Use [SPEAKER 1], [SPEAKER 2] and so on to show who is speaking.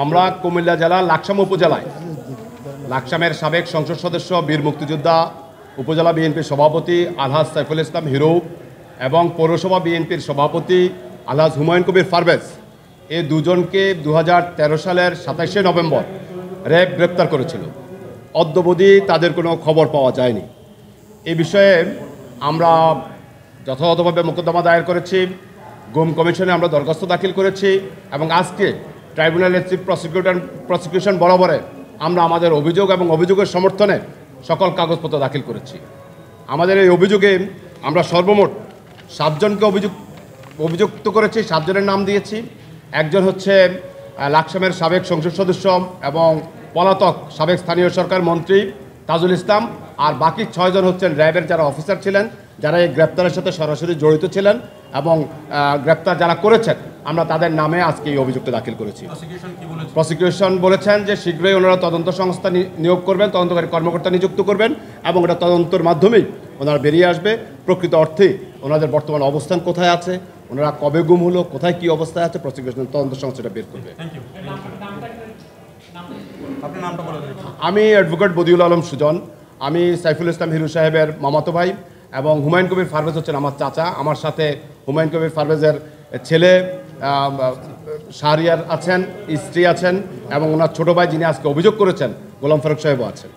[SPEAKER 1] আমরা কুমিল্লা জেলার লাকসাম উপজেলায় লাকসামের সাবেক সংসদ সদস্য বীর মুক্তিযোদ্ধা উপজেলা বিএনপির সভাপতি আলহাজ সাইফুল ইসলাম হিরো এবং পৌরসভা বিএনপির সভাপতি আলহাজ হুমায়ুন কবির পারভেজ এই দুজনকে 2013 সালের 27শে নভেম্বর র্যাব গ্রেপ্তার করেছিল। অদ্যাবধি তাদের কোনো খবর পাওয়া যায়নি। এই বিষয়ে আমরা যথাযথভাবে মোকদ্দমা দায়ের করেছি, গুম কমিশনে আমরা দরখাস্ত দাখিল করেছি এবং আজকে ট্রাইব্যুনালের চিফ প্রসিকিউশন বরাবরে আমরা আমাদের অভিযোগ এবং অভিযোগের সমর্থনে সকল কাগজপত্র দাখিল করেছি। আমাদের এই অভিযোগে আমরা সর্বমোট 7 জনকে অভিযুক্ত করেছি, 7 জনের নাম দিয়েছি। একজন হচ্ছে লাকসামের সাবেক সংসদ সদস্য এবং পলাতক সাবেক স্থানীয় সরকার মন্ত্রী তাজুল ইসলাম, আর বাকি 6 জন হচ্ছেন র্যাবের যারা অফিসার ছিলেন, যারা এই গ্রেপ্তারের সাথে সরাসরি জড়িত ছিলেন এবং গ্রেপ্তার যারা করেছেন আমরা তাদের নামে আজকে এই অভিযোগটা দাখিল করেছি। প্রসিকিউশন বলেছেন যে শীঘ্রই ওনারা তদন্ত সংস্থা নিয়োগ করবেন, তদন্তকারী কর্মকর্তা নিযুক্ত করবেন এবং এটা তদন্তের মাধ্যমেই ওনারা বেরিয়ে আসবে প্রকৃত অর্থে ওনাদের বর্তমান অবস্থান কোথায় আছে, ওনারা কবে গুম হলো, কোথায় কী অবস্থায় আছে, প্রসিকিউশন তদন্ত সংস্থাটা বের করবে। আমি অ্যাডভোকেট বদিউল আলম সুজন, আমি সাইফুল ইসলাম হিরু সাহেবের মামাতো ভাই এবং হুমায়ুন কবির পারভেজ হচ্ছেন আমার চাচা। আমার সাথে হুমায়ুন কবির পারভেজের ছেলে শাহরিয়ার আছেন, স্ত্রী আছেন এবং ওনার ছোটো ভাই যিনি আজকে অভিযোগ করেছেন গোলাম ফারুক সাহেবও আছেন।